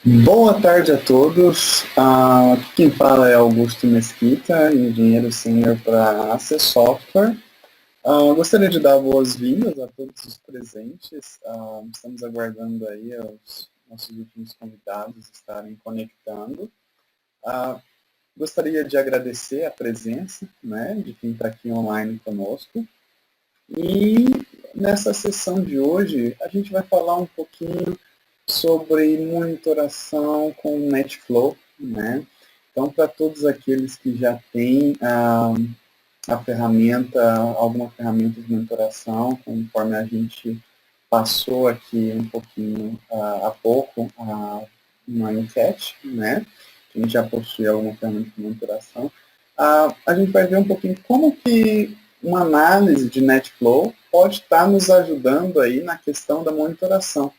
Boa tarde a todos. Quem fala é Augusto Mesquita, engenheiro sênior para AC Software. Gostaria de dar boas-vindas a todos os presentes. Estamos aguardando aí os nossos últimos convidados estarem conectando. Gostaria de agradecer a presença, né, de quem está aqui online conosco. E nessa sessão de hoje, a gente vai falar um pouquinho sobre monitoração com NetFlow, né? Então, para todos aqueles que já têm a ferramenta, alguma ferramenta de monitoração, conforme a gente passou aqui um pouquinho há pouco uma enquete, né? A gente já possui alguma ferramenta de monitoração. A gente vai ver um pouquinho como que uma análise de NetFlow pode estar nos ajudando aí na questão da monitoração,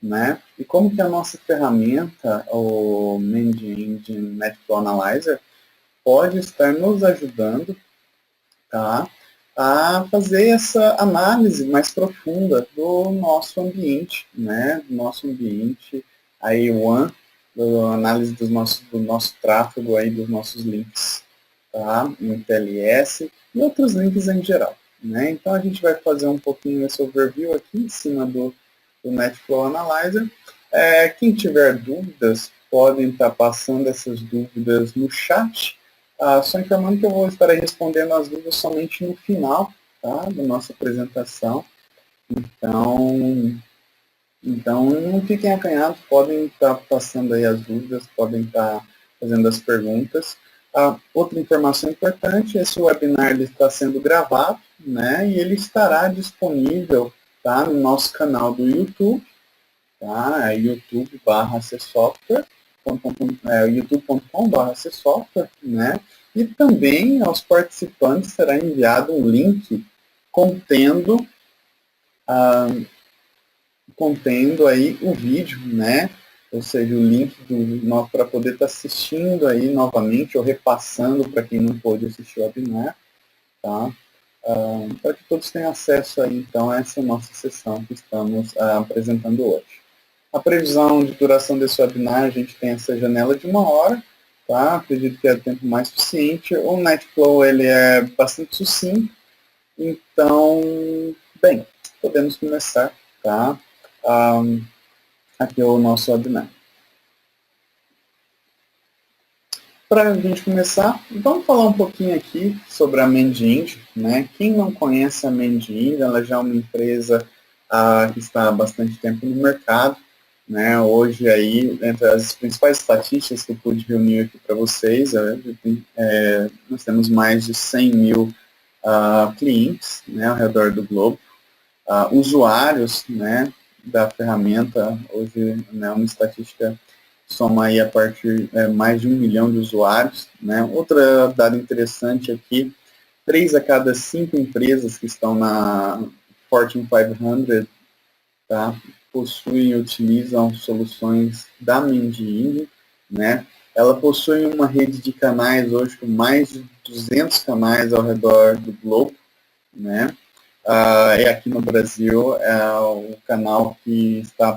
né? E como que a nossa ferramenta, o Engine NetFlow Analyzer, pode estar nos ajudando, tá, a fazer essa análise mais profunda do nosso ambiente, né? Do nosso ambiente, a A1, a análise do nosso tráfego aí, dos nossos links, tá? Em TLS e outros links em geral, né? Então a gente vai fazer um pouquinho esse overview aqui em cima do NetFlow Analyzer. Quem tiver dúvidas, podem estar passando essas dúvidas no chat. Só informando que eu vou estar respondendo as dúvidas somente no final, tá, da nossa apresentação. Então não fiquem acanhados, podem estar passando aí as dúvidas, podem estar fazendo as perguntas. Outra informação importante, esse webinar ele está sendo gravado, né, e ele estará disponível, tá, no nosso canal do YouTube, tá, youtube.com/acsoftware, youtube.com/acsoftware, né, e também aos participantes será enviado um link contendo aí o vídeo, né? Ou seja, o link para poder estar assistindo aí novamente ou repassando para quem não pôde assistir o webinar, tá? Para que todos tenham acesso aí, então, a essa nossa sessão que estamos apresentando hoje. A previsão de duração desse webinar, a gente tem essa janela de 1 hora, tá? Acredito que é tempo mais suficiente. O NetFlow, ele é bastante sucinto, então, bem, podemos começar, tá? Aqui é o nosso webinar. Para a gente começar, vamos falar um pouquinho aqui sobre a Mending, né? Quem não conhece a Mending, ela já é uma empresa que está há bastante tempo no mercado, né? Hoje aí, entre as principais estatísticas que eu pude reunir aqui para vocês, nós temos mais de 100 mil clientes, né, ao redor do globo, usuários, né, da ferramenta. Hoje, né, uma estatística soma aí a partir mais de 1 milhão de usuários, né. Outra dado interessante aqui, 3 a cada 5 empresas que estão na Fortune 500, tá, possuem e utilizam soluções da Mending, né. Ela possui uma rede de canais hoje com mais de 200 canais ao redor do globo, né. E aqui no Brasil, o canal que está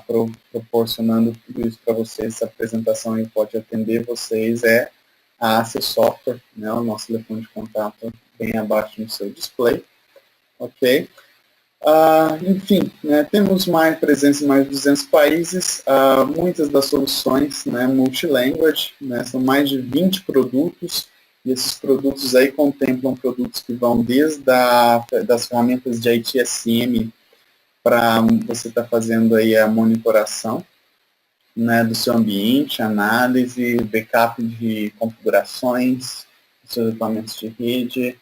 proporcionando tudo isso para vocês, essa apresentação e pode atender vocês, é a AC Software, né, o nosso telefone de contato bem abaixo no seu display, ok? Enfim, né, temos mais presença em mais de 200 países, muitas das soluções, né, multilanguage, né, são mais de 20 produtos, e esses produtos aí contemplam produtos que vão desde das ferramentas de ITSM para você estar fazendo aí a monitoração, né, do seu ambiente, análise, backup de configurações, dos seus equipamentos de rede,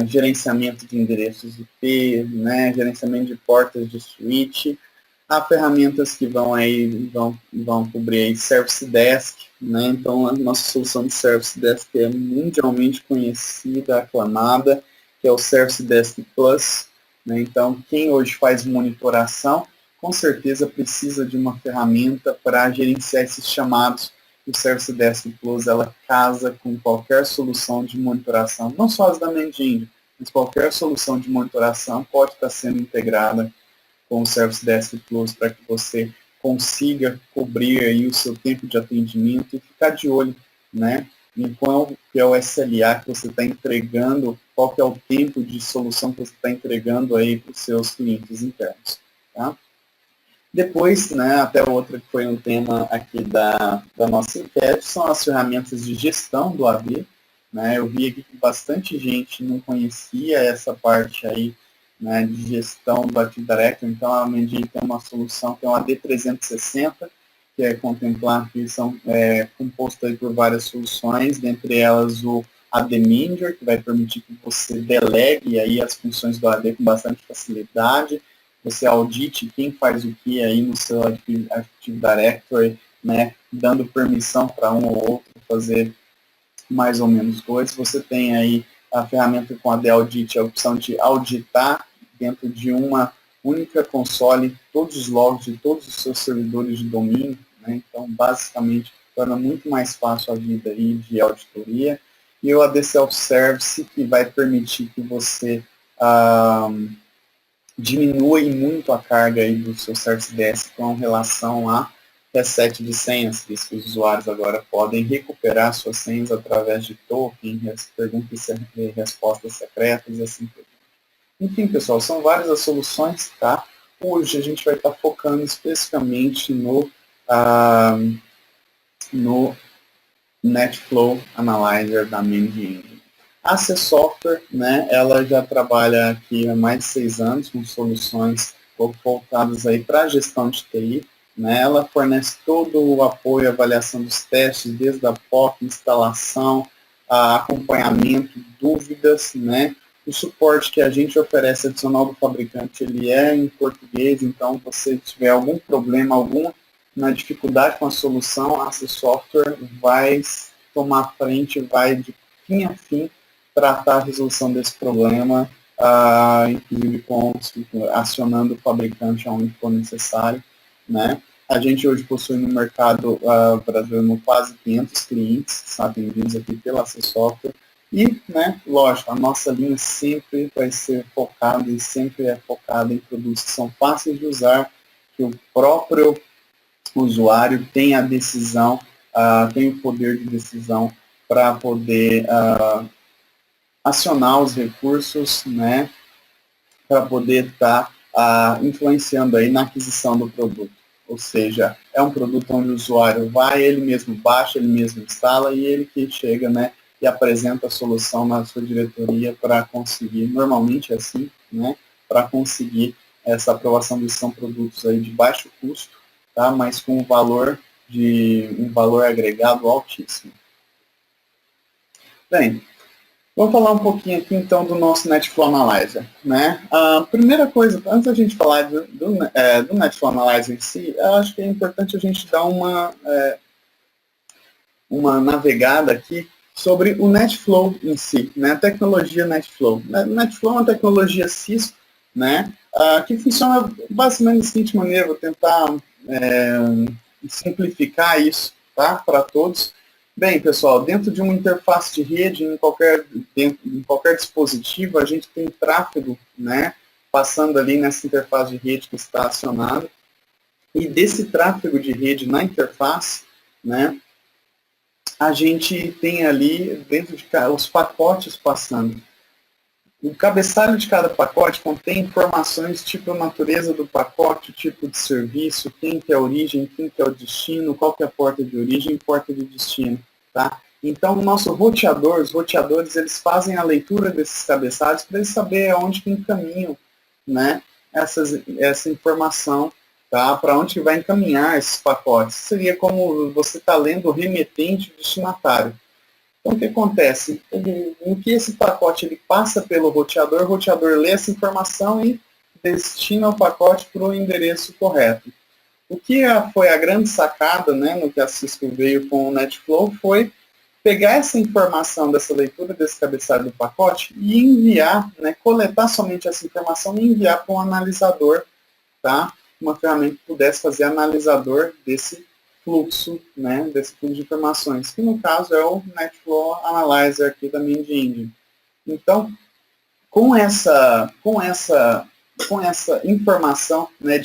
gerenciamento de endereços IP, né, gerenciamento de portas de switch. Há ferramentas que vão cobrir aí Service Desk, né? Então a nossa solução de Service Desk é mundialmente conhecida, aclamada, que é o Service Desk Plus, né? Então quem hoje faz monitoração, com certeza precisa de uma ferramenta para gerenciar esses chamados. O Service Desk Plus, ela casa com qualquer solução de monitoração, não só as da Mending, mas qualquer solução de monitoração pode estar sendo integrada com o Service Desk Plus para que você consiga cobrir aí o seu tempo de atendimento e ficar de olho, né, em qual que é o SLA que você está entregando, qual que é o tempo de solução que você está entregando aí para os seus clientes internos, tá? Depois, né, até outra que foi um tema aqui da nossa enquete, são as ferramentas de gestão do AD, né? Eu vi aqui que bastante gente não conhecia essa parte aí, né, de gestão do Active Directory, então a Mending tem uma solução que é um AD 360, que é contemplar que são composto aí por várias soluções, dentre elas o AD Manager, que vai permitir que você delegue aí as funções do AD com bastante facilidade, você audite quem faz o que aí no seu Active Directory, né, dando permissão para um ou outro fazer mais ou menos coisas. Você tem aí a ferramenta com a AD Audit, a opção de auditar dentro de uma única console todos os logs de todos os seus servidores de domínio, né? Então, basicamente, torna muito mais fácil a vida aí de auditoria. E o AD Self-Service, que vai permitir que você diminui muito a carga aí do seu Service Desk com relação a reset de senhas, que os usuários agora podem recuperar suas senhas através de token, perguntas e respostas secretas e assim por diante. Enfim, pessoal, são várias as soluções, tá? Hoje a gente vai estar focando especificamente no NetFlow Analyzer da Mending. A C Software, né, ela já trabalha aqui há mais de 6 anos com soluções voltadas aí para a gestão de TI. Né, ela fornece todo o apoio, avaliação dos testes, desde a POC, instalação, a acompanhamento, dúvidas, né, o suporte que a gente oferece adicional do fabricante, ele é em português, então se você tiver algum problema, alguma dificuldade com a solução, a C Software vai tomar frente, vai de fim a fim tratar a resolução desse problema, inclusive acionando o fabricante onde for necessário, né? A gente hoje possui no mercado brasileiro quase 500 clientes que são atendidos aqui pela C Software e, né, lógico, a nossa linha sempre vai ser focada e sempre é focada em produtos que são fáceis de usar, que o próprio usuário tem a decisão, tem o poder de decisão para poder acionar os recursos, né, para poder estar influenciando aí na aquisição do produto. Ou seja, é um produto onde o usuário vai, ele mesmo baixa, ele mesmo instala e ele que chega, né, e apresenta a solução na sua diretoria para conseguir, normalmente é assim, né, para conseguir essa aprovação de são produtos aí de baixo custo, tá, mas com um valor agregado altíssimo. Bem, vamos falar um pouquinho aqui, então, do nosso NetFlow Analyzer. Né? A primeira coisa, antes da gente falar do NetFlow Analyzer em si, eu acho que é importante a gente dar uma navegada aqui sobre o NetFlow em si, né? A tecnologia NetFlow. NetFlow é uma tecnologia Cisco, né? Que funciona basicamente da seguinte maneira, vou tentar simplificar isso, tá? Para todos. Bem, pessoal, dentro de uma interface de rede, em qualquer dispositivo, a gente tem tráfego, né, passando ali nessa interface de rede que está acionada. E desse tráfego de rede na interface, né, a gente tem ali dentro de os pacotes passando. O cabeçalho de cada pacote contém informações tipo a natureza do pacote, o tipo de serviço, quem que é a origem, quem que é o destino, qual que é a porta de origem e porta de destino. Tá? Então, o nosso roteador, os roteadores, eles fazem a leitura desses cabeçalhos para eles saberem aonde que encaminham, né, essa informação, tá? Para onde que vai encaminhar esses pacotes. Seria como você está lendo o remetente e o destinatário. Então, o que acontece? Em que esse pacote ele passa pelo roteador, o roteador lê essa informação e destina o pacote para o endereço correto. O que foi a grande sacada, né, no que a Cisco veio com o NetFlow foi pegar essa informação dessa leitura desse cabeçalho do pacote e enviar, né, coletar somente essa informação e enviar para um analisador, tá? Uma ferramenta que pudesse fazer analisador desse fluxo, né, desse fluxo de informações, que no caso é o NetFlow Analyzer aqui da Mending. Então, com essa com essa informação, né,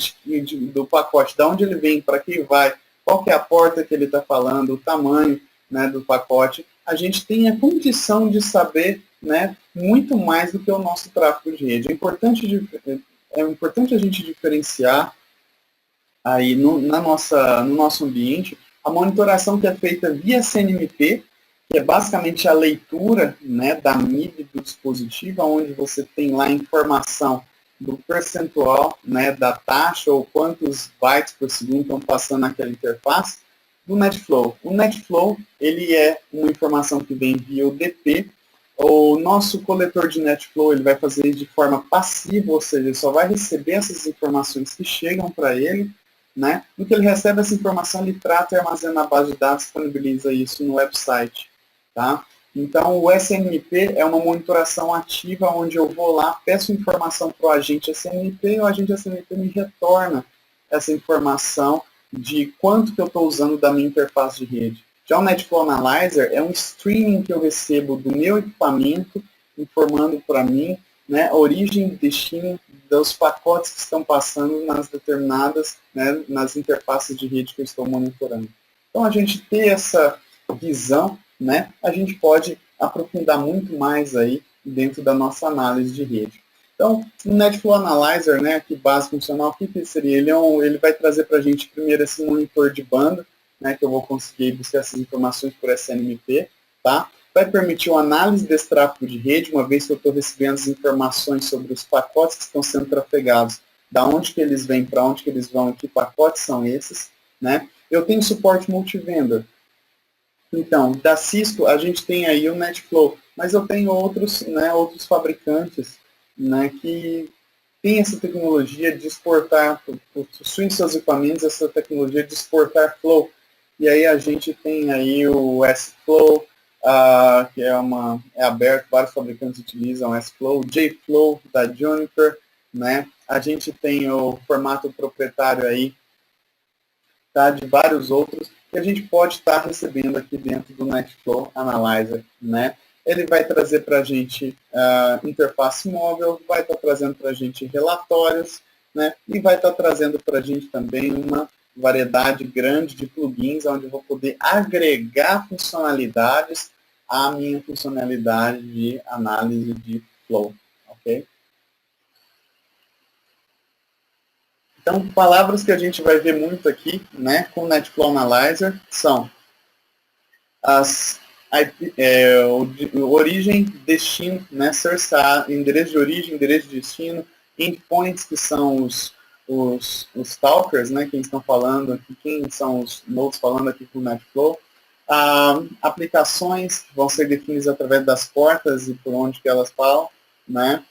do pacote, de onde ele vem, para que vai, qual que é a porta que ele está falando, o tamanho, né, do pacote, a gente tem a condição de saber, né, muito mais do que o nosso tráfego de rede. É importante a gente diferenciar aí no nosso ambiente a monitoração que é feita via CNMP, que é basicamente a leitura, né, da MIB do dispositivo, onde você tem lá a informação do percentual, né, da taxa ou quantos bytes por segundo estão passando naquela interface, do NetFlow. O NetFlow, ele é uma informação que vem via UDP. O nosso coletor de NetFlow, ele vai fazer de forma passiva, ou seja, ele só vai receber essas informações que chegam para ele, né? No que ele recebe essa informação, ele trata e armazena na base de dados, disponibiliza isso no website, tá? Então, o SNMP é uma monitoração ativa, onde eu vou lá, peço informação para o agente SNMP, e o agente SNMP me retorna essa informação de quanto que eu estou usando da minha interface de rede. Já o NetFlow Analyzer é um streaming que eu recebo do meu equipamento, informando para mim, né, a origem e destino dos pacotes que estão passando nas determinadas, né, nas interfaces de rede que eu estou monitorando. Então, a gente ter essa visão, né, a gente pode aprofundar muito mais aí dentro da nossa análise de rede. Então, o NetFlow Analyzer, né, que base funcional, o que seria? Ele vai trazer para a gente primeiro esse monitor de banda, né, que eu vou conseguir buscar essas informações por SNMP, tá? Vai permitir uma análise desse tráfego de rede, uma vez que eu estou recebendo as informações sobre os pacotes que estão sendo trafegados, da onde que eles vêm, para onde que eles vão e que pacotes são esses, né? Eu tenho suporte multivendor. Então, da Cisco, a gente tem aí o NetFlow, mas eu tenho outros, né, outros fabricantes, né, que tem essa tecnologia de exportar, possuem seus equipamentos, essa tecnologia de exportar flow. E aí a gente tem aí o S-Flow, que é aberto, vários fabricantes utilizam S-Flow, J-Flow da Juniper, né? A gente tem o formato proprietário aí, tá, de vários outros, que a gente pode estar recebendo aqui dentro do NetFlow Analyzer, né? Ele vai trazer para a gente interface móvel, vai estar trazendo para a gente relatórios, né? E vai estar trazendo para a gente também uma variedade grande de plugins, onde eu vou poder agregar funcionalidades à minha funcionalidade de análise de flow, ok? Então, palavras que a gente vai ver muito aqui, né, com o NetFlow Analyzer são as origem, destino, né, source, endereço de origem, endereço de destino, endpoints, que são os talkers, né, quem estão falando aqui, quem são os nodes falando aqui com o NetFlow. Aplicações vão ser definidas através das portas e por onde que elas falam, né?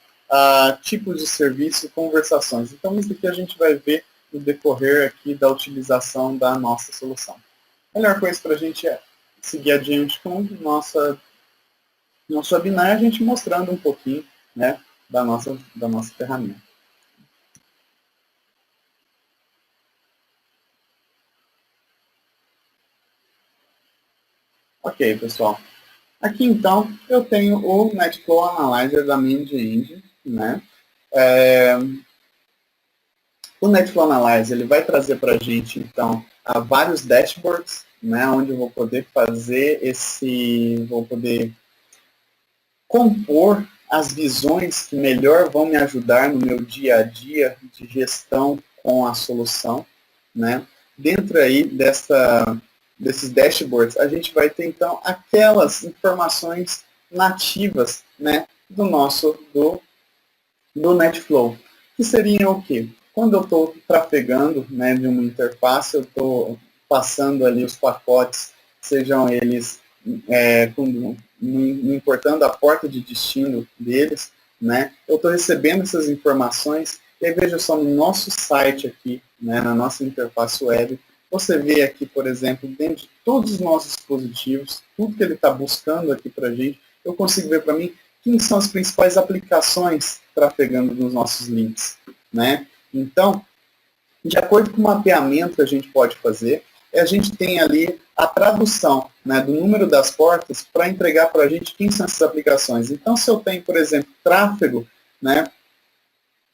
Tipos de serviço, conversações. Então, isso aqui a gente vai ver no decorrer aqui da utilização da nossa solução. A melhor coisa para a gente é seguir adiante com nosso webinar, a gente mostrando um pouquinho, né, da nossa ferramenta. Ok, pessoal. Aqui, então, eu tenho o NetFlow Analyzer da Mandiant, né? O NetFlow Analyzer, ele vai trazer para a gente, então, vários dashboards, né, onde eu vou poder fazer vou poder compor as visões que melhor vão me ajudar no meu dia a dia de gestão com a solução, né? Dentro aí desses dashboards, a gente vai ter, então, aquelas informações nativas, né, do NetFlow, que seriam o quê? Quando eu estou trafegando, né, de uma interface, eu estou passando ali os pacotes, sejam eles não importando a porta de destino deles, né, eu estou recebendo essas informações, e aí veja só, no nosso site aqui, né, na nossa interface web, você vê aqui, por exemplo, dentro de todos os nossos dispositivos, tudo que ele está buscando aqui para a gente, eu consigo ver para mim quem são as principais aplicações trafegando nos nossos links, né? Então, de acordo com o mapeamento que a gente pode fazer, a gente tem ali a tradução, né, do número das portas para entregar para a gente quem são essas aplicações. Então, se eu tenho, por exemplo, tráfego, né,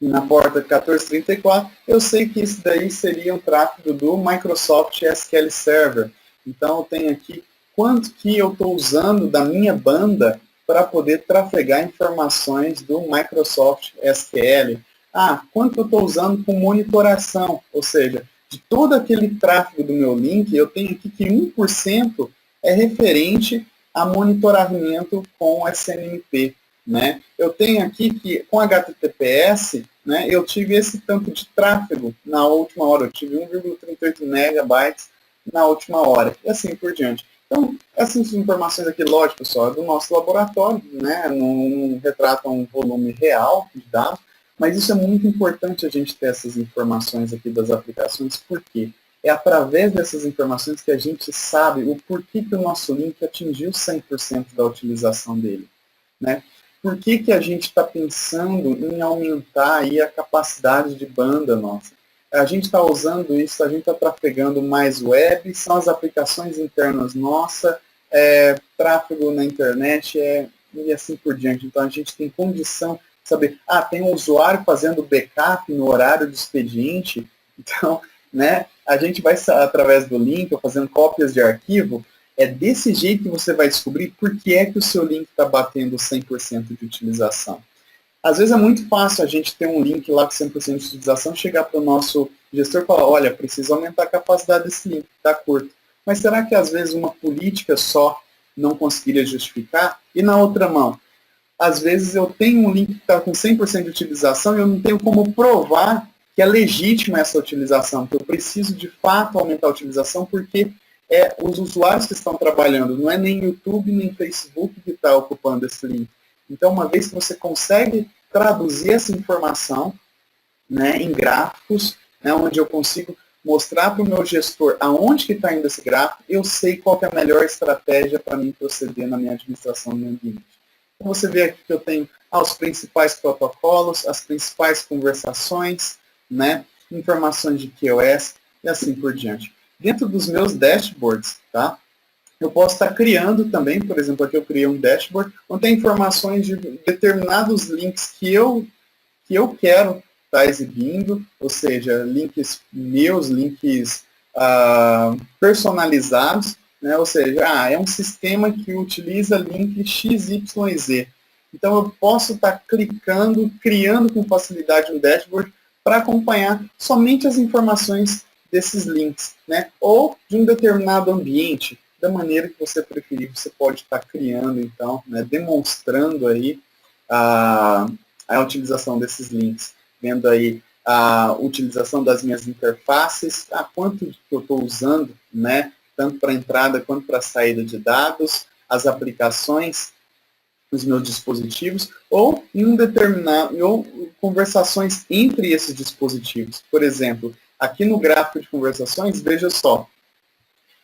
E na porta 1434, eu sei que isso daí seria um tráfego do Microsoft SQL Server. Então, eu tenho aqui quanto que eu estou usando da minha banda para poder trafegar informações do Microsoft SQL. Ah, quanto eu estou usando com monitoração, ou seja, de todo aquele tráfego do meu link, eu tenho aqui que 1% é referente a monitoramento com SNMP. Né? Eu tenho aqui que com HTTPS, né, eu tive esse tanto de tráfego na última hora, eu tive 1,38 megabytes na última hora, e assim por diante. Então, essas informações aqui, lógico, pessoal, é do nosso laboratório, né, não retratam um volume real de dados, mas isso é muito importante a gente ter essas informações aqui das aplicações, porque é através dessas informações que a gente sabe o porquê que o nosso link atingiu 100% da utilização dele. Né? Por que a gente está pensando em aumentar aí a capacidade de banda nossa? A gente está usando isso, a gente está trafegando mais web, são as aplicações internas nossas, tráfego na internet e assim por diante. Então a gente tem condição de saber, tem um usuário fazendo backup no horário do expediente, então, né, a gente vai, através do link, ou fazendo cópias de arquivo, é desse jeito que você vai descobrir por que é que o seu link está batendo 100% de utilização. Às vezes é muito fácil a gente ter um link lá com 100% de utilização, chegar para o nosso gestor e falar, olha, precisa aumentar a capacidade desse link, está curto. Mas será que às vezes uma política só não conseguiria justificar? E na outra mão, às vezes eu tenho um link que está com 100% de utilização e eu não tenho como provar que é legítima essa utilização, que eu preciso de fato aumentar a utilização porque os usuários que estão trabalhando, não é nem YouTube nem Facebook que está ocupando esse link. Então, uma vez que você consegue traduzir essa informação, né, em gráficos, né, onde eu consigo mostrar para o meu gestor aonde que está indo esse gráfico, eu sei qual que é a melhor estratégia para mim proceder na minha administração do ambiente. Então, você vê aqui que eu tenho os principais protocolos, as principais conversações, né, informações de QoS e assim por diante. Dentro dos meus dashboards, tá? Eu posso estar criando também, por exemplo, aqui eu criei um dashboard, onde tem informações de determinados links que eu quero estar exibindo, ou seja, links meus, links personalizados, né? Ou seja, é um sistema que utiliza link XYZ. Então eu posso estar clicando, criando com facilidade um dashboard para acompanhar somente as informações desses links, né? Ou de um determinado ambiente, da maneira que você preferir, você pode estar criando, então, né, demonstrando aí a utilização desses links, vendo aí a utilização das minhas interfaces, quanto que eu estou usando, né, tanto para entrada quanto para saída de dados, as aplicações nos meus dispositivos, ou em um determinado, ou conversações entre esses dispositivos. Por exemplo, aqui no gráfico de conversações, veja só,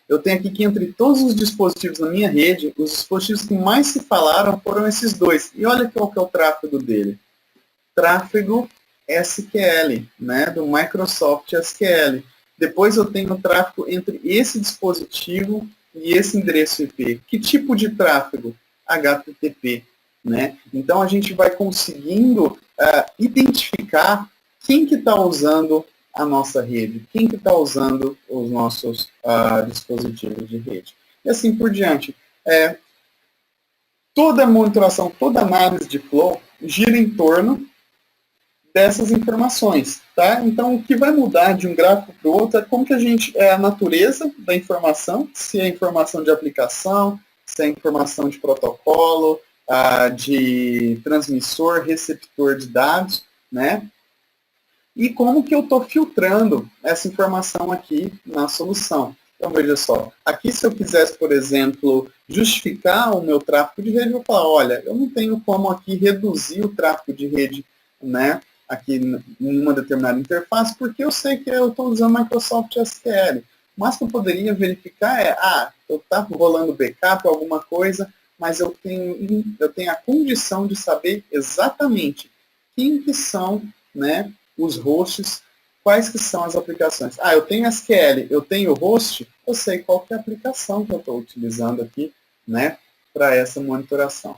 eu tenho aqui que entre todos os dispositivos na minha rede, os dispositivos que mais se falaram foram esses dois. E olha qual que é o tráfego dele. Tráfego SQL, né, do Microsoft SQL. Depois eu tenho o tráfego entre esse dispositivo e esse endereço IP. Que tipo de tráfego? HTTP. Né? Então a gente vai conseguindo identificar quem que está usando a nossa rede, quem que está usando os nossos dispositivos de rede. E assim por diante. Toda monitoração, toda análise de flow gira em torno dessas informações, tá? Então, o que vai mudar de um gráfico para o outro é como que a natureza da informação, se é informação de aplicação, se é informação de protocolo, de transmissor, receptor de dados, né? E como que eu estou filtrando essa informação aqui na solução. Então, veja só, aqui se eu quisesse, por exemplo, justificar o meu tráfego de rede, eu vou falar, olha, eu não tenho como aqui reduzir o tráfego de rede, né, aqui em uma determinada interface, porque eu sei que eu estou usando Microsoft SQL. Mas que eu poderia verificar está rolando backup, alguma coisa, mas eu tenho a condição de saber exatamente quem que são, né, os hosts, quais que são as aplicações. Eu tenho SQL, eu tenho host, eu sei qual que é a aplicação que eu estou utilizando aqui, né, para essa monitoração.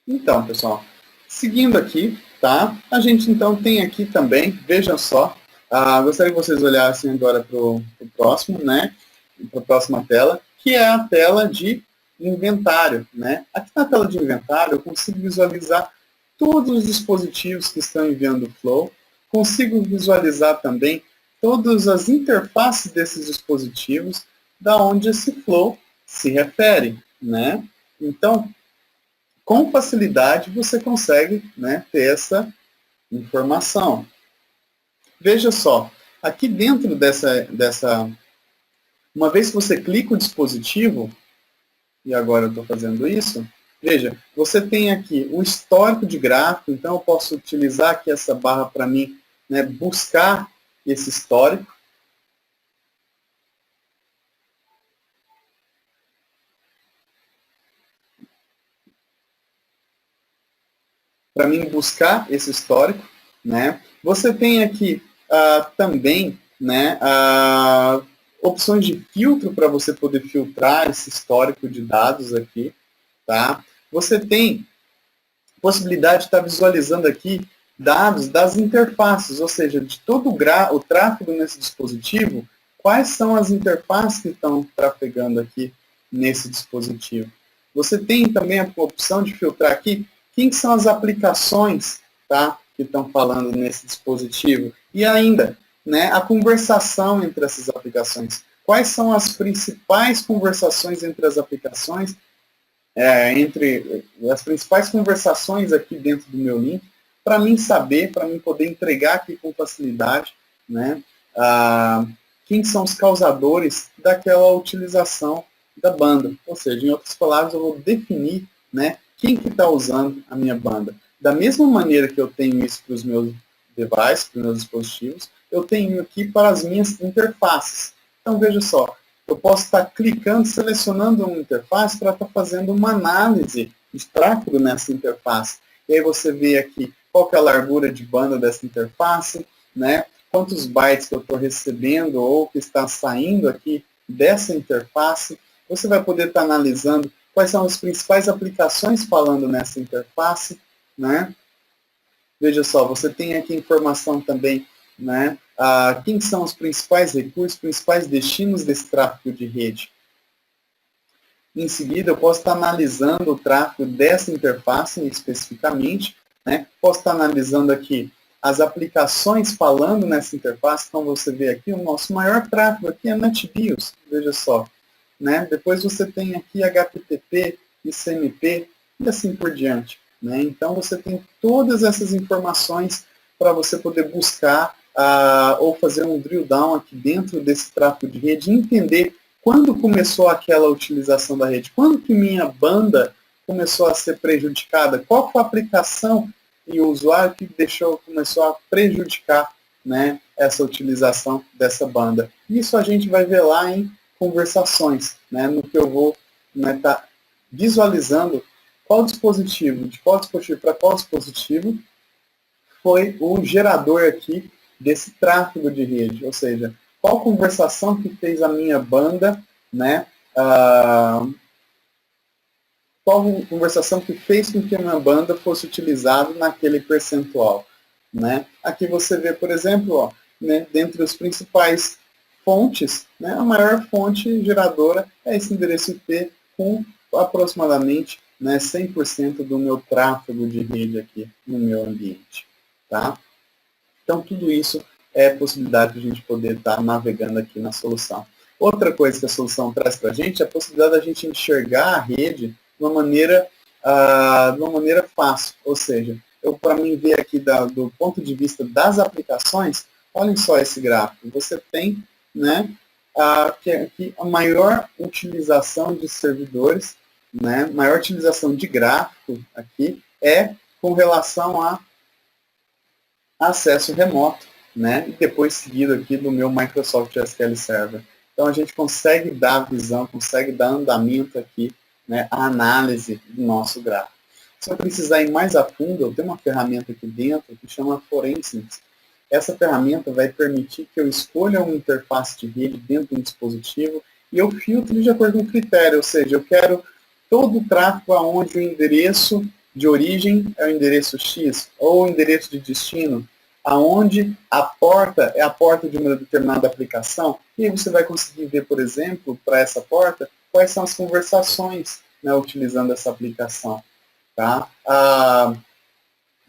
Então, pessoal, seguindo aqui, tá? A gente então tem aqui também, vejam só, gostaria que vocês olhassem agora para o próximo, né? Para a próxima tela, que é a tela de inventário, né? Aqui na tela de inventário eu consigo visualizar todos os dispositivos que estão enviando o Flow, consigo visualizar também todas as interfaces desses dispositivos, da onde esse Flow se refere, né? Então, com facilidade você consegue, né, ter essa informação. Veja só, aqui dentro dessa, uma vez que você clica o dispositivo, e agora eu estou fazendo isso, veja, você tem aqui o histórico de gráfico, então eu posso utilizar aqui essa barra para mim, né, buscar esse histórico. Para mim buscar esse histórico, né? Você tem aqui também, né, opções de filtro para você poder filtrar esse histórico de dados aqui, tá? Você tem possibilidade de estar visualizando aqui dados das interfaces, ou seja, de todo o tráfego nesse dispositivo, quais são as interfaces que estão trafegando aqui nesse dispositivo. Você tem também a opção de filtrar aqui quem são as aplicações, tá, que estão falando nesse dispositivo. E ainda, né, a conversação entre essas aplicações. Quais são as principais conversações entre as aplicações, entre as principais conversações aqui dentro do meu link, para mim saber, para mim poder entregar aqui com facilidade, né, quem são os causadores daquela utilização da banda. Ou seja, em outras palavras, eu vou definir, né, quem que está usando a minha banda. Da mesma maneira que eu tenho isso para os meus devices, para os meus dispositivos, eu tenho aqui para as minhas interfaces. Então, veja só, eu posso estar clicando, selecionando uma interface para estar fazendo uma análise de tráfego nessa interface. E aí você vê aqui qual que é a largura de banda dessa interface, né? Quantos bytes que eu estou recebendo ou que está saindo aqui dessa interface. Você vai poder estar analisando quais são as principais aplicações falando nessa interface, né? Veja só, você tem aqui informação também, né? Quem são os principais recursos, principais destinos desse tráfego de rede. Em seguida, eu posso estar analisando o tráfego dessa interface especificamente, né? Posso estar analisando aqui as aplicações falando nessa interface. Então, você vê aqui o nosso maior tráfego aqui é NetBIOS, veja só. Né? Depois você tem aqui HTTP, ICMP e assim por diante. Né? Então você tem todas essas informações para você poder buscar ou fazer um drill down aqui dentro desse tráfego de rede e entender quando começou aquela utilização da rede, quando que minha banda começou a ser prejudicada, qual foi a aplicação e o usuário que começou a prejudicar, né, essa utilização dessa banda. Isso a gente vai ver lá em conversações, né, no que eu vou tá visualizando qual dispositivo, de qual dispositivo para qual dispositivo foi o gerador aqui desse tráfego de rede, ou seja, qual conversação que fez a minha banda, né, qual conversação que fez com que a minha banda fosse utilizada naquele percentual. Né? Aqui você vê, por exemplo, ó, né, dentre os principais fontes, né, a maior fonte geradora é esse endereço IP com aproximadamente, né, 100% do meu tráfego de rede aqui no meu ambiente. Tá? Então, tudo isso é possibilidade de a gente poder estar navegando aqui na solução. Outra coisa que a solução traz para a gente é a possibilidade da gente enxergar a rede de uma maneira fácil. Ou seja, para mim ver aqui do ponto de vista das aplicações, olhem só esse gráfico. Você tem, né, aqui a maior utilização de servidores, né, maior utilização de gráfico aqui é com relação a acesso remoto, né, e depois seguido aqui do meu Microsoft SQL Server. Então a gente consegue dar visão, consegue dar andamento aqui, né, a análise do nosso gráfico. Se eu precisar ir mais a fundo, eu tenho uma ferramenta aqui dentro que chama Forensics. Essa ferramenta vai permitir que eu escolha uma interface de rede dentro de um dispositivo e eu filtre de acordo com o critério, ou seja, eu quero todo o tráfego aonde o endereço, de origem é o endereço X, ou o endereço de destino, aonde a porta é a porta de uma determinada aplicação, e aí você vai conseguir ver, por exemplo, para essa porta, quais são as conversações, né, utilizando essa aplicação. Tá?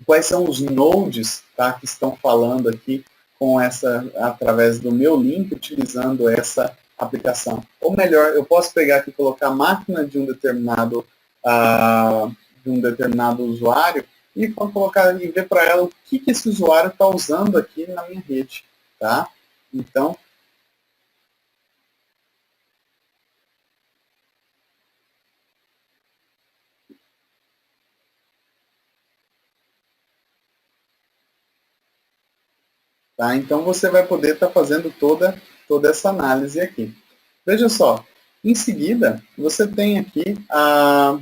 Quais são os nodes, tá, que estão falando aqui com através do meu link, utilizando essa aplicação. Ou melhor, eu posso pegar aqui e colocar a máquina de um determinado usuário e colocar e ver para ela o que esse usuário está usando aqui na minha rede. Tá? Então, tá? Então você vai poder estar fazendo toda essa análise aqui. Veja só, em seguida, você tem aqui a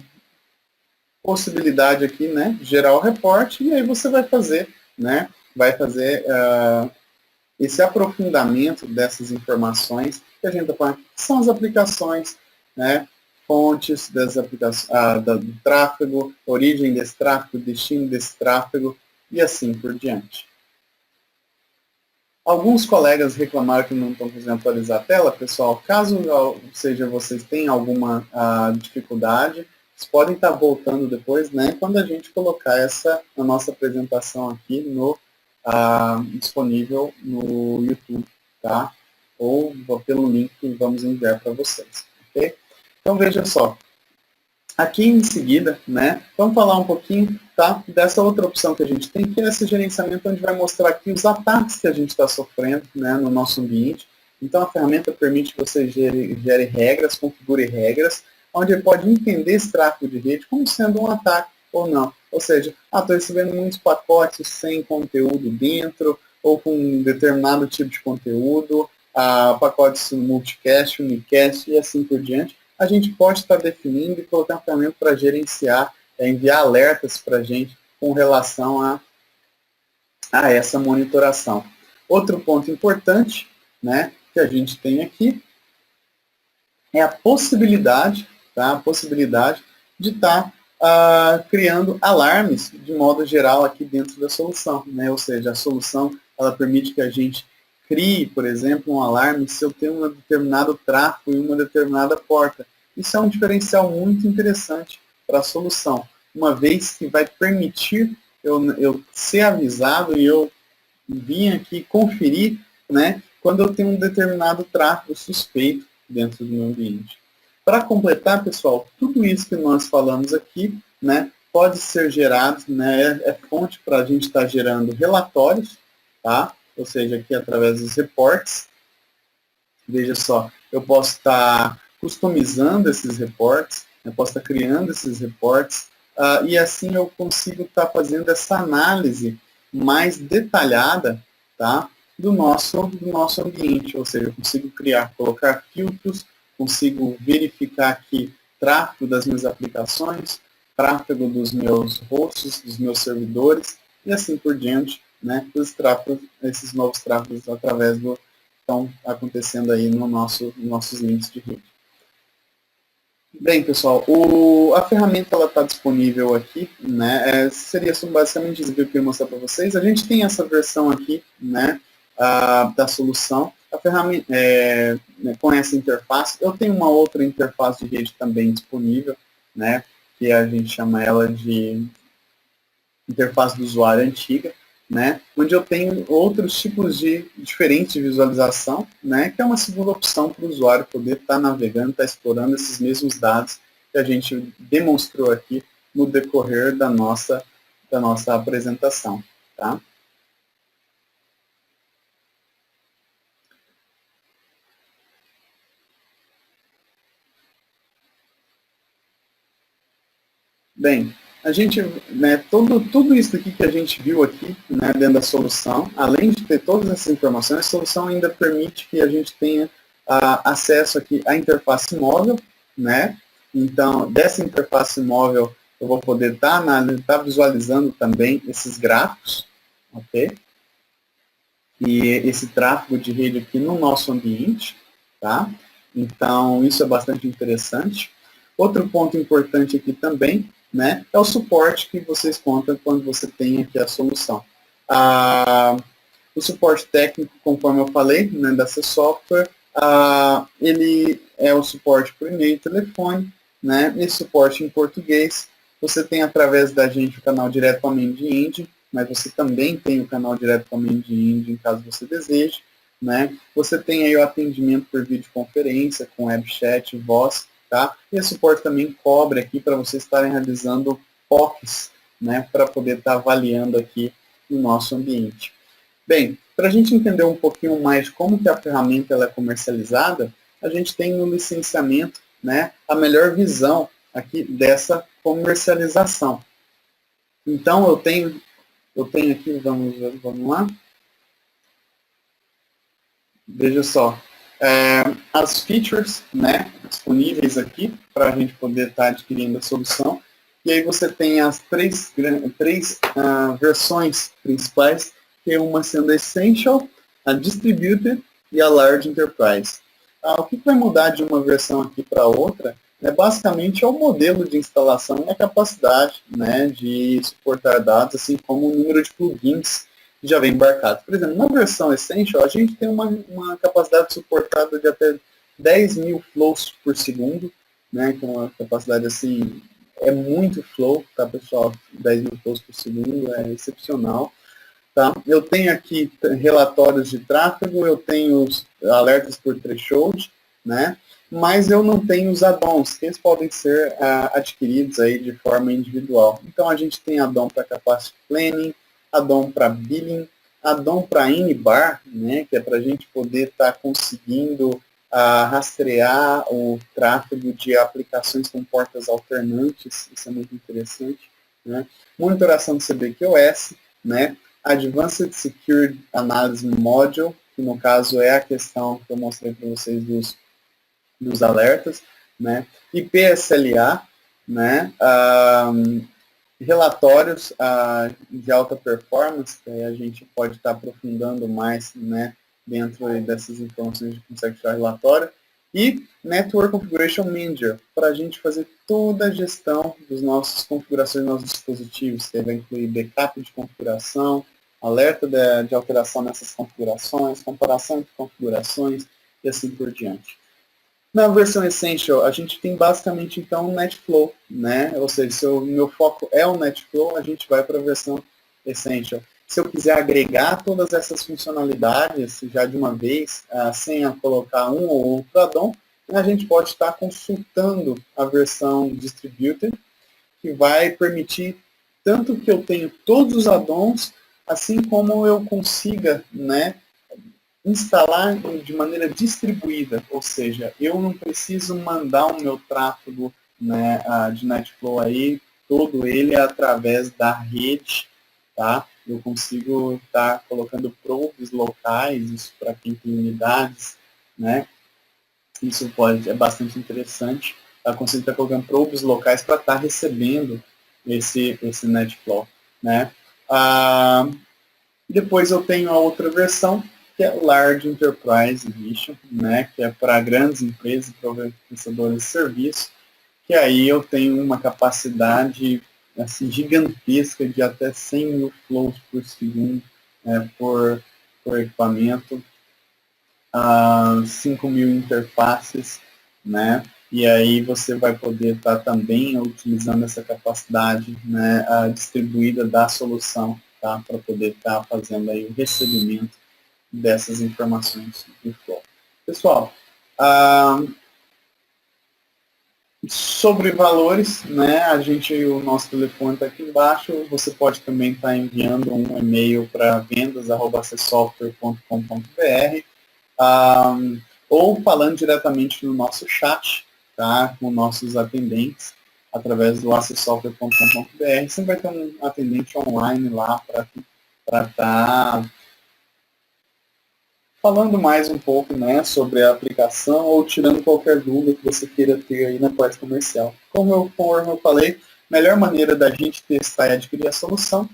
possibilidade aqui, né, de gerar o reporte, e aí você vai fazer, né, esse aprofundamento dessas informações que a gente está falando, que são as aplicações, né, fontes das aplicações, do tráfego, origem desse tráfego, destino desse tráfego, e assim por diante. Alguns colegas reclamaram que não estão conseguindo atualizar a tela, pessoal. Caso seja vocês tenham alguma dificuldade, vocês podem estar voltando depois, né, quando a gente colocar a nossa apresentação aqui disponível no YouTube, tá? Ou pelo link que vamos enviar para vocês, ok? Então veja só. Aqui em seguida, né, vamos falar um pouquinho, tá, dessa outra opção que a gente tem, que é esse gerenciamento, onde vai mostrar aqui os ataques que a gente está sofrendo, né, no nosso ambiente. Então a ferramenta permite que você gere regras, configure regras, onde ele pode entender esse tráfego de rede como sendo um ataque ou não. Ou seja, estou recebendo muitos pacotes sem conteúdo dentro, ou com um determinado tipo de conteúdo, pacotes multicast, unicast e assim por diante. A gente pode estar definindo e colocar um ferramenta para gerenciar, enviar alertas para a gente com relação a essa monitoração. Outro ponto importante, né, que a gente tem aqui é a possibilidade, tá, de estar criando alarmes de modo geral aqui dentro da solução, né? Ou seja, a solução ela permite que a gente crie, por exemplo, um alarme se eu tenho um determinado tráfego em uma determinada porta. Isso é um diferencial muito interessante para a solução, uma vez que vai permitir eu ser avisado e eu vir aqui conferir, né, quando eu tenho um determinado tráfego suspeito dentro do meu ambiente. Para completar, pessoal, tudo isso que nós falamos aqui, né, pode ser gerado, né, é fonte para a gente estar gerando relatórios, tá? Ou seja, aqui através dos reportes. Veja só, eu posso estar customizando esses reportes, eu posso estar criando esses reportes, e assim eu consigo estar fazendo essa análise mais detalhada, tá, do nosso ambiente, ou seja, eu consigo colocar filtros, consigo verificar aqui tráfego das minhas aplicações, tráfego dos meus hosts, dos meus servidores, e assim por diante, né, esses novos tráfegos através do estão acontecendo aí nossos links de rede. Bem, pessoal, a ferramenta está disponível aqui, né? Seria basicamente isso que eu queria mostrar para vocês. A gente tem essa versão aqui, né, da solução. A ferramenta com essa interface. Eu tenho uma outra interface de rede também disponível, né, que a gente chama ela de interface do usuário antiga, né, onde eu tenho outros tipos diferentes de visualização, né, que é uma segunda opção para o usuário poder estar navegando, estar explorando esses mesmos dados que a gente demonstrou aqui no decorrer da nossa apresentação. Tá? Bem, a gente, né, tudo isso aqui que a gente viu aqui, né, dentro da solução, além de ter todas essas informações, a solução ainda permite que a gente tenha acesso aqui à interface móvel, né? Então, dessa interface móvel, eu vou poder estar visualizando também esses gráficos, ok? E esse tráfego de rede aqui no nosso ambiente, tá? Então, isso é bastante interessante. Outro ponto importante aqui também, né, é o suporte que vocês contam quando você tem aqui a solução. O suporte técnico, conforme eu falei, né, dessa software, ele é o suporte por e-mail e telefone, né, esse suporte em português. Você tem através da gente o canal direto com a Mendindy, mas você também tem o canal direto com a Mendindy, caso você deseje, né. Você tem aí o atendimento por videoconferência, com web chat, voz, tá? E esse suporte também cobre aqui para vocês estarem realizando POCs, né, para poder estar avaliando aqui no nosso ambiente. Bem, para a gente entender um pouquinho mais como que a ferramenta ela é comercializada, a gente tem no licenciamento, né, a melhor visão aqui dessa comercialização. Então, eu tenho aqui, vamos lá. Veja só, as features, né, disponíveis aqui para a gente poder estar adquirindo a solução. E aí você tem as três versões principais, que é uma sendo a Essential, a Distributed e a Large Enterprise. O que vai mudar de uma versão aqui para outra basicamente é o modelo de instalação e a capacidade, né, de suportar dados, assim como o número de plugins que já vem embarcado. Por exemplo, na versão Essential, a gente tem uma capacidade suportada de até 10 mil flows por segundo, né, que é uma capacidade assim, é muito flow, tá, pessoal? 10 mil flows por segundo é excepcional. Tá? Eu tenho aqui relatórios de tráfego, eu tenho os alertas por threshold, né? Mas eu não tenho os add-ons, que eles podem ser adquiridos aí de forma individual. Então, a gente tem add-on para Capacity Planning, add-on para Billing, add-on para Inibar, né? Que é para a gente poder estar conseguindo rastrear o tráfego de aplicações com portas alternantes, isso é muito interessante, né? Monitoração do CBQoS, né? Advanced Security Analysis Module, que no caso é a questão que eu mostrei para vocês dos alertas, né? E PSLA, né? Relatórios de alta performance, que a gente pode estar aprofundando mais, né, dentro dessas informações, a gente consegue tirar relatório. E Network Configuration Manager, para a gente fazer toda a gestão das nossas configurações dos nossos dispositivos, que vai incluir backup de configuração, alerta de alteração nessas configurações, comparação de configurações e assim por diante. Na versão Essential, a gente tem basicamente então o NetFlow, né? Ou seja, se o meu foco é o NetFlow, a gente vai para a versão Essential. Se eu quiser agregar todas essas funcionalidades já de uma vez, sem colocar um ou outro add-on, a gente pode estar consultando a versão Distributed, que vai permitir tanto que eu tenho todos os add-ons, assim como eu consiga, né, instalar de maneira distribuída, ou seja, eu não preciso mandar o meu tráfego, né, de NetFlow aí, todo ele através da rede, tá? Eu consigo estar colocando probes locais, isso para quem tem unidades, né? Isso é bastante interessante. Eu consigo estar colocando probes locais para estar recebendo esse NetFlow, né? Depois eu tenho a outra versão, que é Large Enterprise Edition, né, que é para grandes empresas, para prestadores de serviço, que aí eu tenho uma capacidade assim, gigantesca de até 100 mil flows por segundo, por equipamento, 5 mil interfaces, né, e aí você vai poder estar também utilizando essa capacidade, né, distribuída da solução, tá, para poder estar fazendo aí o recebimento dessas informações do flow. Pessoal, sobre valores, né, o nosso telefone está aqui embaixo, você pode também estar enviando um e-mail para vendas@acessoftware.com.br, ou falando diretamente no nosso chat, tá, com nossos atendentes, através do acessoftware.com.br. Sempre vai ter um atendente online lá para estar falando mais um pouco, né, sobre a aplicação ou tirando qualquer dúvida que você queira ter aí na parte comercial. Como eu falei, a melhor maneira da gente testar e adquirir a solução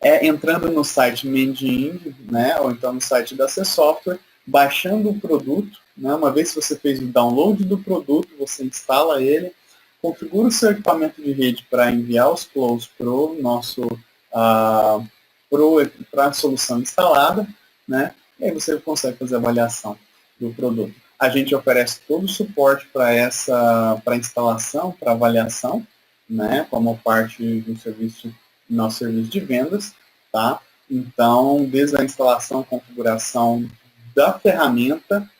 é entrando no site Mendindy, né, ou então no site da Acessoftware, baixando o produto, né, uma vez que você fez o download do produto, você instala ele, configura o seu equipamento de rede para enviar os flows para a solução instalada, né? E aí você consegue fazer a avaliação do produto. A gente oferece todo o suporte para instalação, para avaliação, né? Como parte do nosso serviço de vendas, tá? Então, desde a instalação, configuração da ferramenta,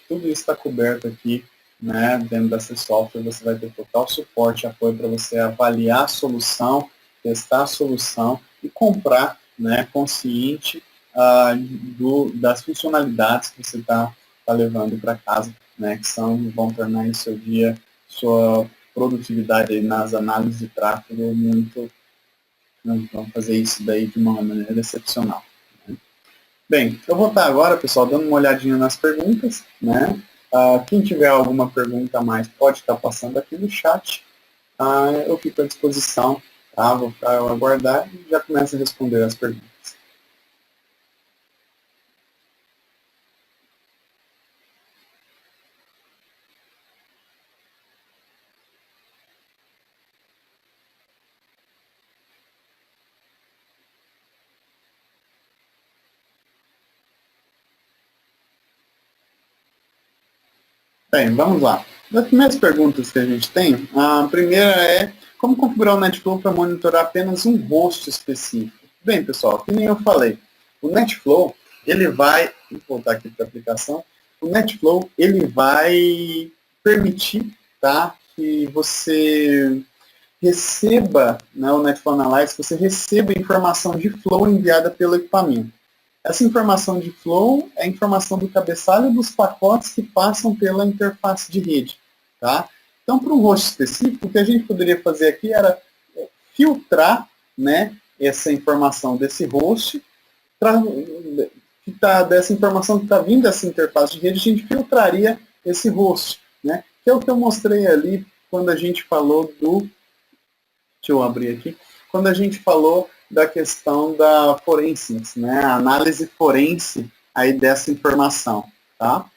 tudo isso está coberto aqui, né? Dentro dessa software você vai ter total suporte, apoio para você avaliar a solução, testar a solução e comprar, né? Consciente das funcionalidades que você está levando para casa, né? Que vão tornar o seu dia, sua produtividade aí nas análises de tráfego muito. Nós vamos fazer isso daí de uma maneira excepcional. Né? Bem, eu vou estar agora, pessoal, dando uma olhadinha nas perguntas, né? Quem tiver alguma pergunta a mais pode estar passando aqui no chat. Eu fico à disposição, tá? Vou ficar a aguardar e já começo a responder as perguntas. Bem, vamos lá. Das primeiras perguntas que a gente tem, a primeira é como configurar o NetFlow para monitorar apenas um host específico? Bem, pessoal, que nem eu falei, o NetFlow, ele vai, vou voltar aqui para a aplicação, o NetFlow, ele vai permitir, tá, que você receba, né, o NetFlow Analyze, você receba informação de flow enviada pelo equipamento. Essa informação de flow é a informação do cabeçalho dos pacotes que passam pela interface de rede. Tá? Então, para um host específico, o que a gente poderia fazer aqui era filtrar, né, essa informação desse host, dessa informação que está vindo dessa interface de rede, a gente filtraria esse host, né, que é o que eu mostrei ali quando a gente falou Deixa eu abrir aqui. Quando a gente falou da questão da forensics, né? A análise forense aí dessa informação, tá?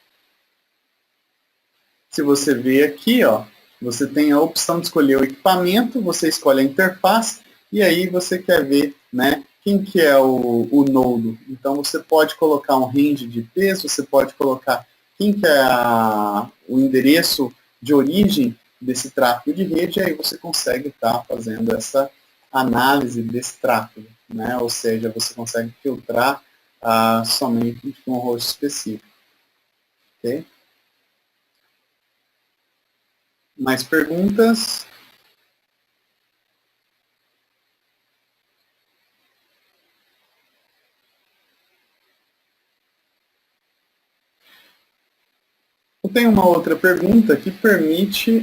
Se você ver aqui, ó, você tem a opção de escolher o equipamento, você escolhe a interface e aí você quer ver, né, quem que é o nodo. Então você pode colocar um range de peso, você pode colocar quem que é o endereço de origem desse tráfego de rede, e aí você consegue estar fazendo essa análise desse tráfego, né? Ou seja, você consegue filtrar somente com um host específico. Ok? Mais perguntas? Eu tenho uma outra pergunta que permite,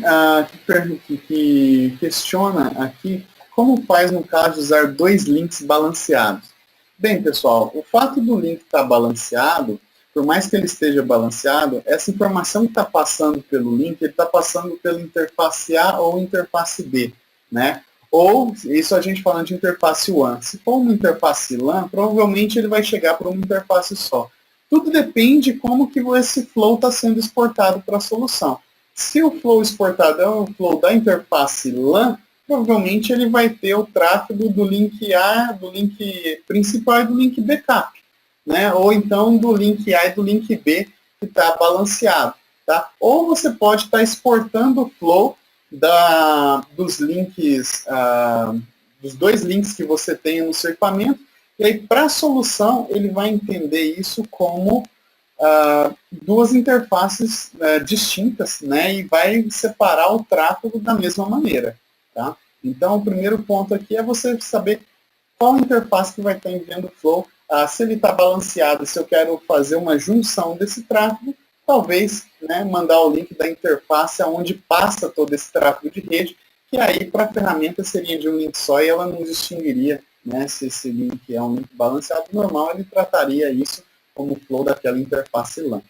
que questiona aqui como faz no caso de usar dois links balanceados. Bem, pessoal, o fato do link estar balanceado, por mais que ele esteja balanceado, essa informação que está passando pelo link, ele está passando pela interface A ou interface B, né? Ou, isso a gente falando de interface WAN. Se for uma interface LAN, provavelmente ele vai chegar para uma interface só. Tudo depende de como que esse flow está sendo exportado para a solução. Se o flow exportado é o flow da interface LAN, provavelmente ele vai ter o tráfego do link A, do link principal e do link backup, né? Ou então do link A e do link B que está balanceado. Tá? Ou você pode estar exportando o flow dos links, dos dois links que você tem no seu equipamento, e aí para a solução ele vai entender isso como duas interfaces distintas, né? E vai separar o tráfego da mesma maneira. Tá? Então, o primeiro ponto aqui é você saber qual interface que vai estar enviando o flow, se ele está balanceado, se eu quero fazer uma junção desse tráfego, talvez, né, mandar o link da interface aonde passa todo esse tráfego de rede, que aí para a ferramenta seria de um link só e ela não distinguiria, né, se esse link é um link balanceado normal, ele trataria isso como o flow daquela interface LAN.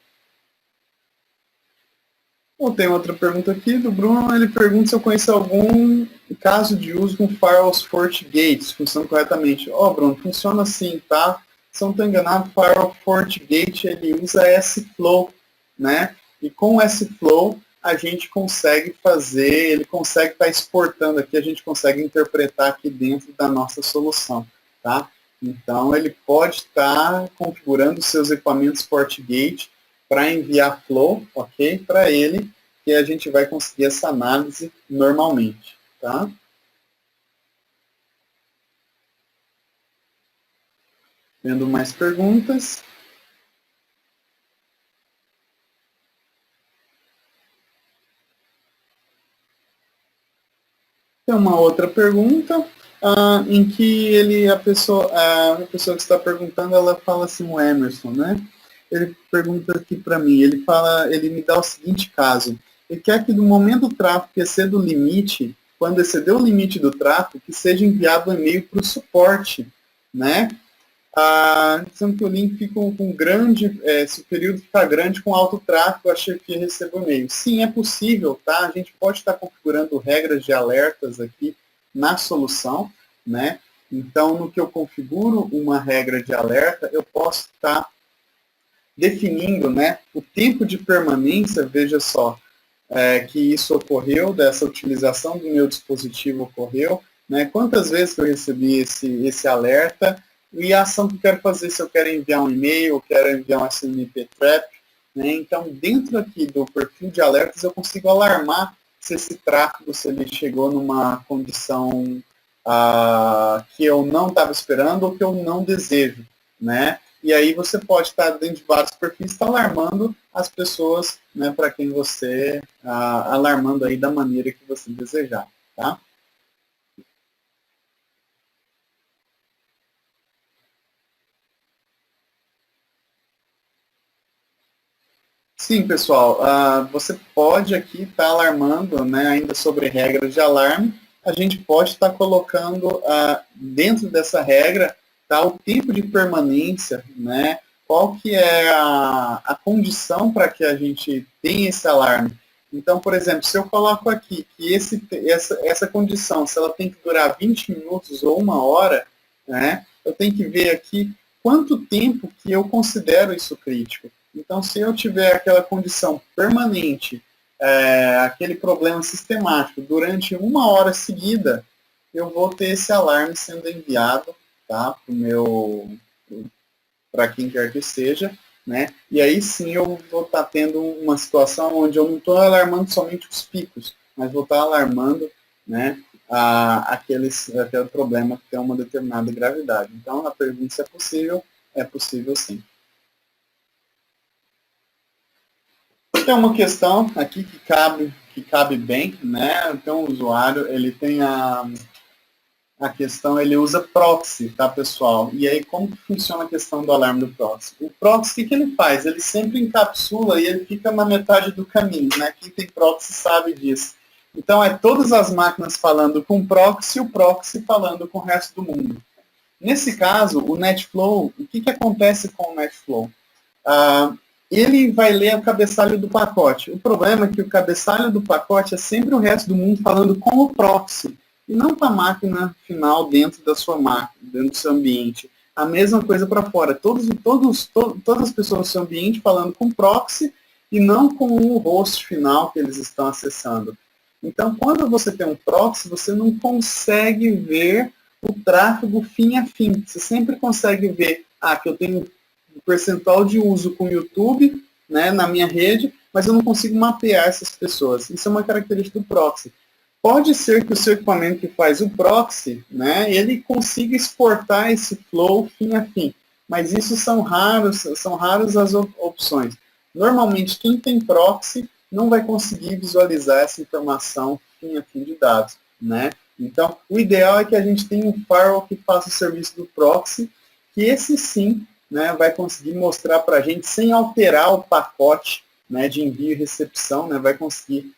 Bom, tem outra pergunta aqui do Bruno, ele pergunta se eu conheço algum caso de uso com firewalls FortiGates, funcionando corretamente. Bruno, funciona assim, tá? Se eu não estou enganado, o firewall FortiGate, ele usa S-Flow, né? E com o S-Flow, a gente consegue fazer, ele consegue estar exportando aqui, a gente consegue interpretar aqui dentro da nossa solução, tá? Então, ele pode estar configurando seus equipamentos FortiGate para enviar flow, ok? Para ele, que a gente vai conseguir essa análise normalmente, tá? Tendo mais perguntas? Tem uma outra pergunta, em que a pessoa que está perguntando, ela fala assim, o Emerson, né? Ele pergunta aqui para mim, ele me dá o seguinte caso, ele quer que no momento do tráfego exceder o limite, quando exceder o limite do tráfego, que seja enviado um e-mail para o suporte, né? Dizendo que o link fica com grande, se o período ficar grande com alto tráfego, a chefia recebe o e-mail. Sim, é possível, tá? A gente pode estar configurando regras de alertas aqui na solução, né? Então, no que eu configuro uma regra de alerta, eu posso estar definindo, né, o tempo de permanência, veja só, que isso ocorreu, dessa utilização do meu dispositivo ocorreu, né, quantas vezes que eu recebi esse alerta, e a ação que eu quero fazer, se eu quero enviar um e-mail, ou quero enviar um SNMP Trap, né, então dentro aqui do perfil de alertas eu consigo alarmar se esse tráfego, se ele chegou numa condição que eu não estava esperando ou que eu não desejo, né, e aí você pode estar dentro de vários perfis, está alarmando as pessoas, né, para quem você, alarmando aí da maneira que você desejar, tá? Sim, pessoal, você pode aqui estar alarmando, né, ainda sobre regras de alarme, a gente pode estar colocando dentro dessa regra tá, o tempo de permanência, né, qual que é a condição para que a gente tenha esse alarme. Então, por exemplo, se eu coloco aqui que essa condição, se ela tem que durar 20 minutos ou 1 hora, né, eu tenho que ver aqui quanto tempo que eu considero isso crítico. Então, se eu tiver aquela condição permanente, aquele problema sistemático, durante 1 hora seguida, eu vou ter esse alarme sendo enviado, tá, para quem quer que seja, né? E aí sim eu vou estar tendo uma situação onde eu não estou alarmando somente os picos, mas vou estar alarmando, né, aquele problema que tem uma determinada gravidade. Então, a pergunta se é possível sim. Tem uma questão aqui que cabe bem, né? Então, o usuário, ele tem a questão, ele usa proxy, tá, pessoal? E aí, como que funciona a questão do alarme do proxy? O proxy, o que ele faz? Ele sempre encapsula e ele fica na metade do caminho, né? Quem tem proxy sabe disso. Então, é todas as máquinas falando com proxy e o proxy falando com o resto do mundo. Nesse caso, o NetFlow, o que acontece com o NetFlow? Ele vai ler o cabeçalho do pacote. O problema é que o cabeçalho do pacote é sempre o resto do mundo falando com o proxy, e não com a máquina final dentro da sua máquina, dentro do seu ambiente. A mesma coisa para fora. Todas as pessoas do seu ambiente falando com proxy e não com o host final que eles estão acessando. Então, quando você tem um proxy, você não consegue ver o tráfego fim a fim. Você sempre consegue ver, que eu tenho um percentual de uso com o YouTube, né, na minha rede, mas eu não consigo mapear essas pessoas. Isso é uma característica do proxy. Pode ser que o seu equipamento que faz o proxy, né, ele consiga exportar esse flow fim a fim, mas isso são raras as opções. Normalmente, quem tem proxy não vai conseguir visualizar essa informação fim a fim de dados, né? Então, o ideal é que a gente tenha um firewall que faça o serviço do proxy, que esse sim, né, vai conseguir mostrar para a gente, sem alterar o pacote, né, de envio e recepção, né, vai conseguir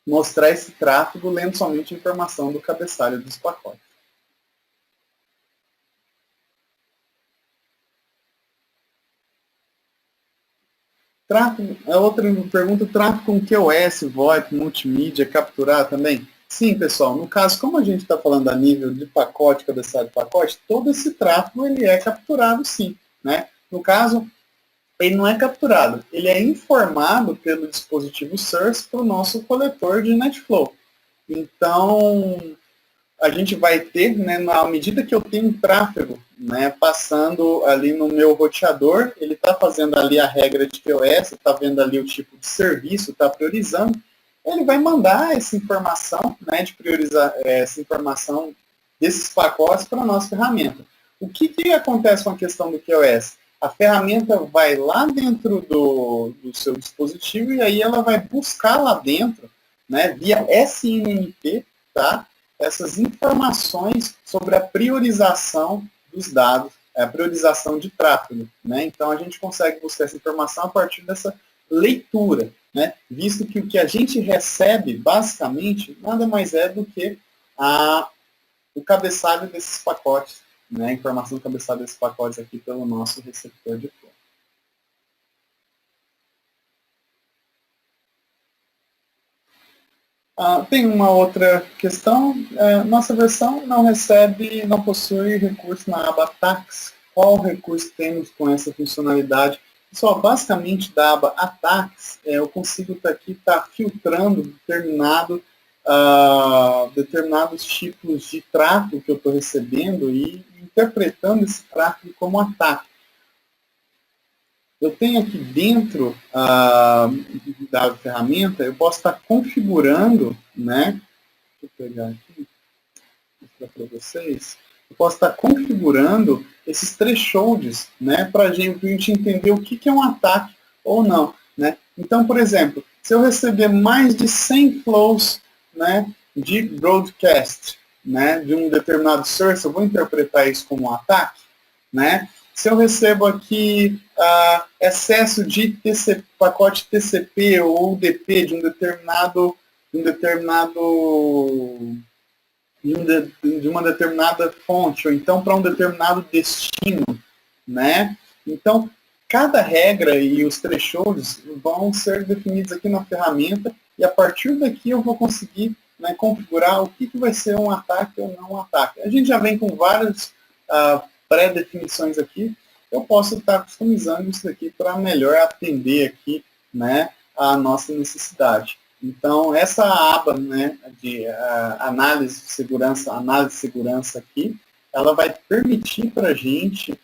mostrar esse tráfego lendo somente a informação do cabeçalho dos pacotes. A outra pergunta, tráfego com QoS, VoIP, multimídia, capturar também? Sim, pessoal, no caso, como a gente está falando a nível de pacote, cabeçalho de pacote, todo esse tráfego ele é capturado sim, né? No caso, ele não é capturado, ele é informado pelo dispositivo source para o nosso coletor de NetFlow. Então, a gente vai ter, né, na medida que eu tenho um tráfego, né, passando ali no meu roteador, ele está fazendo ali a regra de QoS, está vendo ali o tipo de serviço, está priorizando, ele vai mandar essa informação, né, de priorizar essa informação desses pacotes para a nossa ferramenta. O que acontece com a questão do QoS? A ferramenta vai lá dentro do seu dispositivo e aí ela vai buscar lá dentro, né, via SNMP, tá, essas informações sobre a priorização dos dados, a priorização de tráfego. Né? Então, a gente consegue buscar essa informação a partir dessa leitura, né? Visto que o que a gente recebe, basicamente, nada mais é do que o cabeçalho desses pacotes, né? A informação do cabeçalho desses pacotes aqui pelo nosso receptor de flow. Tem uma outra questão. Nossa versão não possui recurso na aba Attacks. Qual recurso temos com essa funcionalidade? Pessoal, basicamente da aba Attacks, eu consigo aqui estar filtrando determinados tipos de tráfego que eu estou recebendo e interpretando esse tráfego como ataque. Eu tenho aqui dentro da ferramenta, eu posso estar configurando, né? Deixa eu pegar aqui, mostrar para vocês. Eu posso estar configurando esses thresholds, né? Para a gente entender o que é um ataque ou não, né? Então, por exemplo, se eu receber mais de 100 flows, né, de broadcast, né, de um determinado source, eu vou interpretar isso como um ataque, né? Se eu recebo aqui excesso de pacote TCP ou UDP de uma determinada fonte, ou então para um determinado destino, né? Então, cada regra e os thresholds vão ser definidos aqui na ferramenta e a partir daqui eu vou conseguir, né, configurar o que vai ser um ataque ou não um ataque. A gente já vem com várias pré-definições aqui, eu posso estar customizando isso aqui para melhor atender aqui, né, a nossa necessidade. Então, essa aba, né, de análise de segurança aqui, ela vai permitir para a gente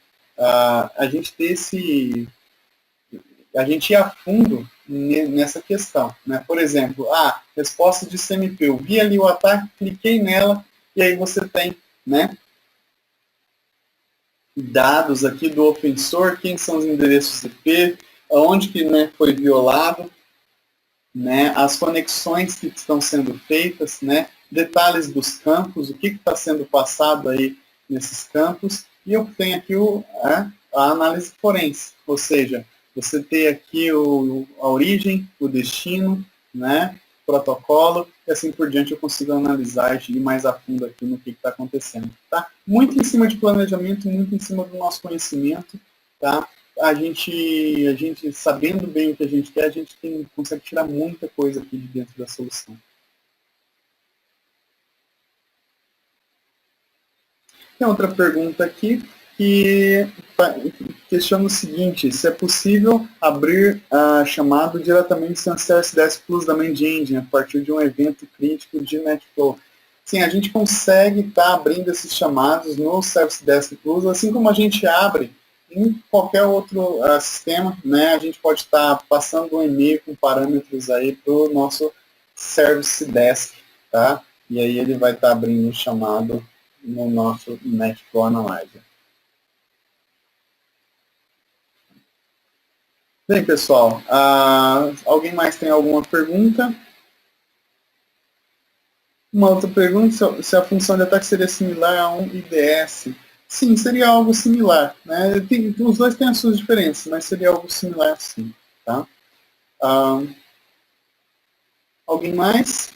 ter a gente ir a fundo nessa questão. Né? Por exemplo, resposta de CMP, eu vi ali o ataque, cliquei nela, e aí você tem, né, dados aqui do ofensor, quem são os endereços IP, onde que, né, foi violado, né, as conexões que estão sendo feitas, né, detalhes dos campos, o que está sendo passado aí nesses campos, e eu tenho aqui a análise forense, ou seja, você tem aqui a origem, o destino, né, protocolo, e assim por diante eu consigo analisar e ir mais a fundo aqui no que está acontecendo. Tá? Muito em cima de planejamento, muito em cima do nosso conhecimento, tá? A gente sabendo bem o que a gente quer, a gente consegue tirar muita coisa aqui de dentro da solução. Tem outra pergunta aqui que questiona o seguinte: se é possível abrir chamado diretamente sem Service Desk Plus da Main Engine a partir de um evento crítico de NetFlow. Sim, a gente consegue estar abrindo esses chamados no Service Desk Plus, assim como a gente abre em qualquer outro sistema, né? A gente pode estar passando um e-mail com parâmetros aí para o nosso Service Desk, tá? E aí ele vai estar abrindo o chamado no nosso NetFlow Analyzer. Bem, pessoal, alguém mais tem alguma pergunta? Uma outra pergunta, se a função de ataque seria similar a um IDS. Sim, seria algo similar. Né? Os dois têm as suas diferenças, mas seria algo similar sim. Tá? Alguém mais?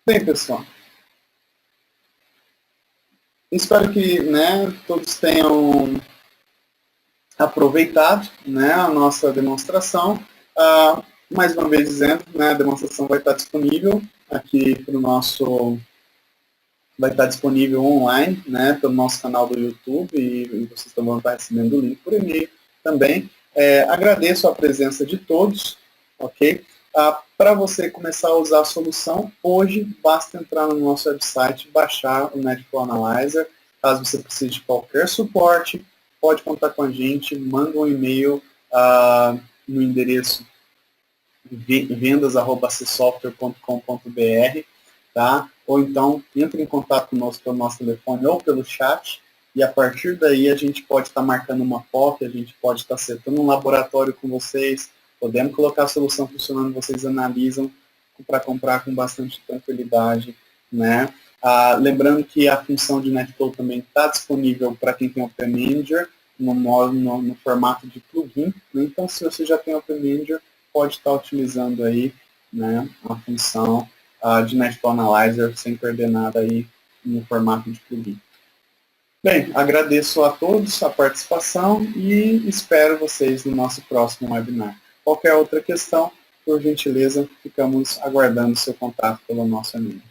Bem, pessoal. Espero que, né, todos tenham aproveitado, né, a nossa demonstração. Mais uma vez dizendo, né, a demonstração vai estar disponível aqui para o nosso vai estar disponível online, né, pelo nosso canal do YouTube e vocês vão estar recebendo o link por e-mail também. Agradeço a presença de todos, ok? Para você começar a usar a solução, hoje basta entrar no nosso website, baixar o Netflow Analyzer. Caso você precise de qualquer suporte, pode contar com a gente, manda um e-mail no endereço vendas@csoftware.com.br, tá? Ou então entre em contato conosco pelo nosso telefone ou pelo chat, e a partir daí a gente pode estar marcando uma POC, a gente pode estar setando um laboratório com vocês, podemos colocar a solução funcionando, vocês analisam para comprar com bastante tranquilidade, né? Lembrando que a função de Netflow também está disponível para quem tem o Open Manager no formato de plugin, né? Então se você já tem o Open Manager, pode estar utilizando aí, né, a função de Netflow Analyzer sem perder nada aí no formato de plugin. Bem, agradeço a todos a participação e espero vocês no nosso próximo webinar. Qualquer outra questão, por gentileza, ficamos aguardando seu contato pelo nosso e-mail.